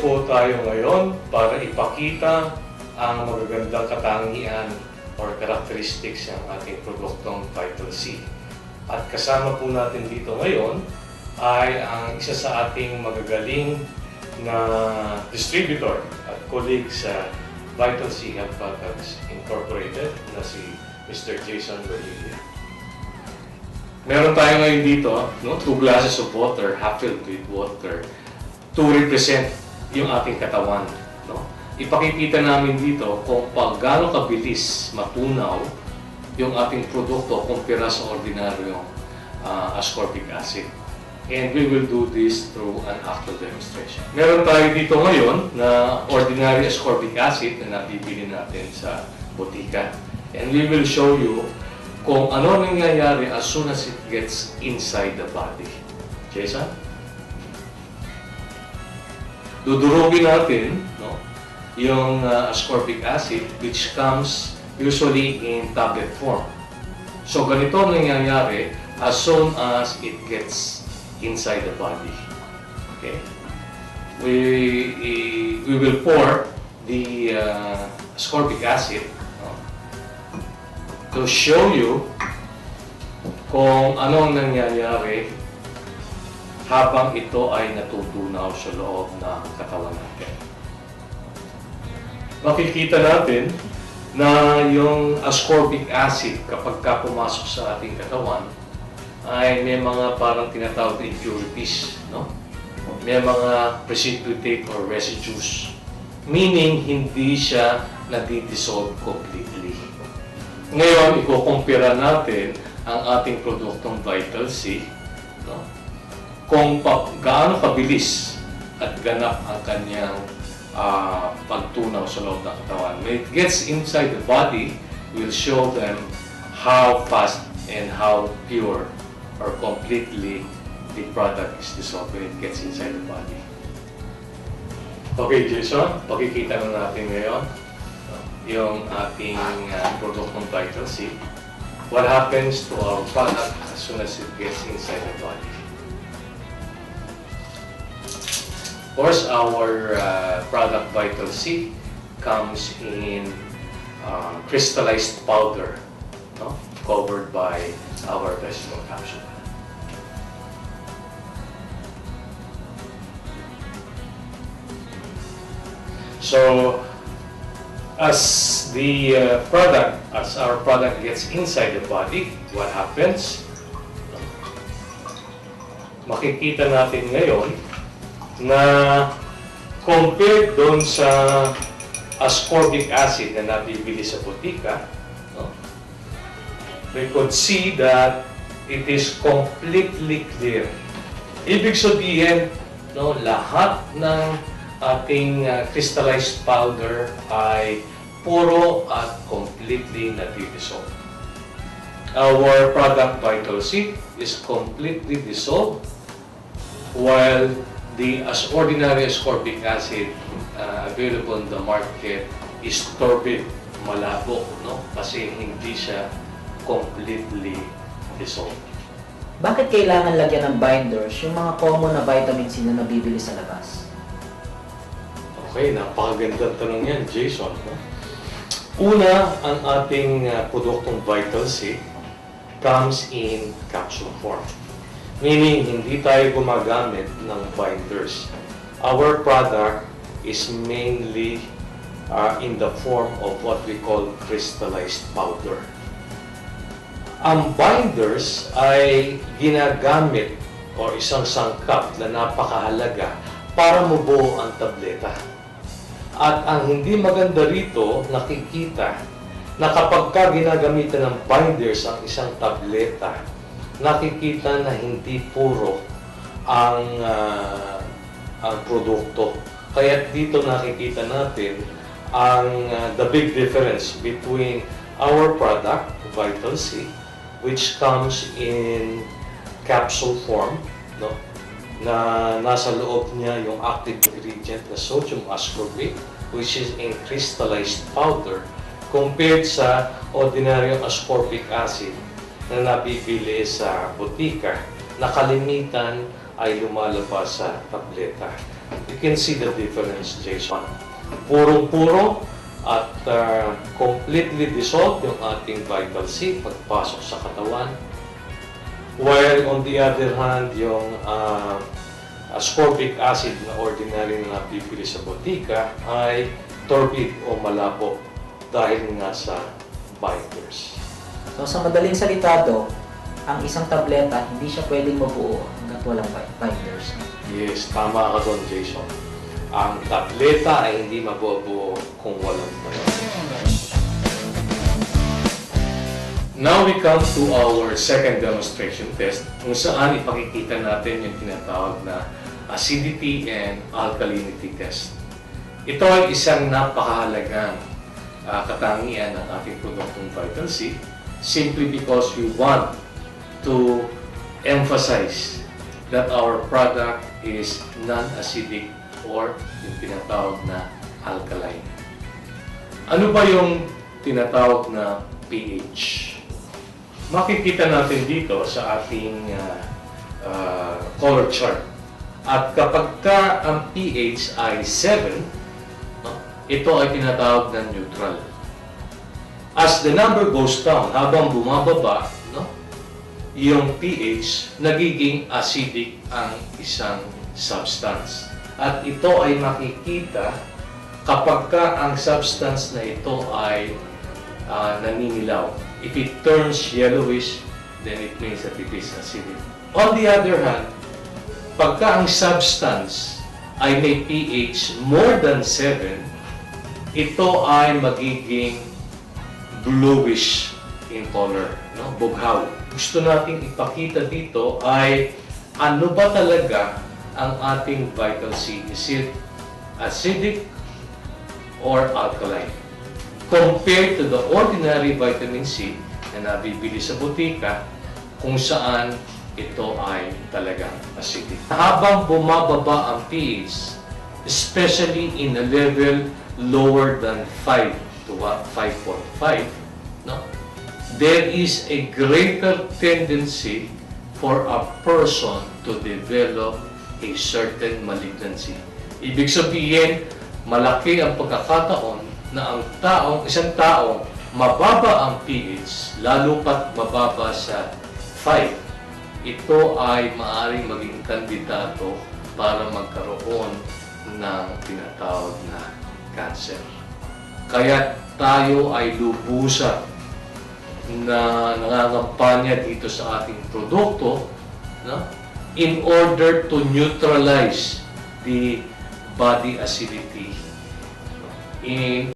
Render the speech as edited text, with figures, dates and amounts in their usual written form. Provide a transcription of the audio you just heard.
po tayo ngayon para ipakita ang magagandang katangian or characteristics ng ating produktong Vital C. At kasama po natin dito ngayon ay ang isa sa ating magagaling na distributor at colleague sa Vital C Health Products Incorporated na si Mr. Jason Berlilia. Meron tayo ngayon dito, 2 glasses of water, half filled with water, to represent yung ating katawan. Ipakikita namin dito kung gaano kabilis matunaw yung ating produkto kumpara sa ordinaryong ascorbic acid. And we will do this through an actual demonstration. Meron tayo dito ngayon na ordinary ascorbic acid na nabibili natin sa botika. And we will show you kung ano nangyayari as soon as it gets inside the body. Jason? Dudurugin natin yung ascorbic acid which comes usually in tablet form. So ganito nangyayari as soon as it gets inside the body. Okay? We will pour the ascorbic acid to show you kung anong nangyayari habang ito ay natutunaw sa loob ng katawan natin. Makikita natin na yung ascorbic acid kapag pumasok sa ating katawan ay may mga parang tinatawag na impurities, May mga precipitate or residues, meaning hindi siya nadidissolve completely. Ngayon, ikukumpira natin ang ating produktong Vital C, kung gaano kabilis at ganap ang kanyang pagtunaw sa loob ng katawan. When it gets inside the body, we'll show them how fast and how pure or completely the product is dissolved when it gets inside the body. Okay, Jason, pakikita na natin ngayon yung ating produktong Vital C. What happens to our product as soon as it gets inside the body? Of course, our product Vital C comes in crystallized powder, covered by our vegetable capsule. So, as our product gets inside the body, what happens? Makikita natin ngayon na compared doon sa ascorbic acid na nabibili sa botika, we could see that it is completely clear. Ibig sabihin, lahat ng ating crystallized powder ay puro at completely nadidissolve. Our product Vital C is completely dissolved, while the ordinary ascorbic acid available in the market is turbid, malabo, kasi hindi siya completely dissolved. Bakit kailangan lagyan ng binders yung mga common na vitamin C na nabibili sa labas? Okay, napakagandang tanong yan, Jason. Una, ang ating produktong Vital C comes in capsule form. Meaning, hindi tayo gumagamit ng binders. Our product is mainly in the form of what we call crystallized powder. Ang binders ay ginagamit o isang sangkap na napakahalaga para mabuo ang tableta. At ang hindi maganda rito, nakikita na kapag ginagamitan ng binders ang isang tableta, nakikita na hindi puro ang produkto. Kaya dito nakikita natin ang the big difference between our product, Vital C, which comes in capsule form, na nasa loob niya yung active ingredient na sodium ascorbate, which is in crystallized powder, compared sa ordinaryong ascorbic acid na nabibili sa botika na kalimitan ay lumalabas sa tableta. You can see the difference, Jason. Purong-puro at completely dissolved yung ating Vital C pagpasok sa katawan. While on the other hand, yung ascorbic acid na ordinary na nabibili sa botika ay turbid o malabo dahil nga sa binders. So sa madaling salita, Doc, ang isang tableta hindi siya pwedeng mabuo hanggat walang binders. Yes, tama ka doon, Jason. Ang tableta ay hindi mabubuo kung walang binders. Now we come to our second demonstration test kung saan ipakikita natin yung tinatawag na acidity and alkalinity test. Ito ay isang napakahalagang katangian ng ating produktong Vital C simply because we want to emphasize that our product is non-acidic or yung tinatawag na alkaline. Ano ba yung tinatawag na pH? Makikita natin dito sa ating color chart. At kapag ka ang pH ay 7, no, ito ay tinatawag na neutral. As the number goes down, habang bumababa, no, yung pH, nagiging acidic ang isang substance. At ito ay makikita kapag ka ang substance na ito ay naninilaw. If it turns yellowish, then it means that it is acidic. On the other hand, pagka ang substance ay may pH more than 7, ito ay magiging bluish in color, no? Bughaw. Gusto nating ipakita dito ay ano ba talaga ang ating Vital C? Is it acidic or alkaline? Compared to the ordinary vitamin C na nabibili sa butika kung saan ito ay talagang acidic. Habang bumababa ang pH, especially in a level lower than 5 to 5.5, no, there is a greater tendency for a person to develop a certain malignancy. Ibig sabihin, malaki ang pagkakataon na ang isang taong mababa ang pH, lalo pat mababa sa 5, ito ay maaaring maging kandidato para magkaroon ng tinatawag na cancer. Kaya tayo ay lubusan na nangangampanya dito sa ating produkto, no, in order to neutralize the body acidity in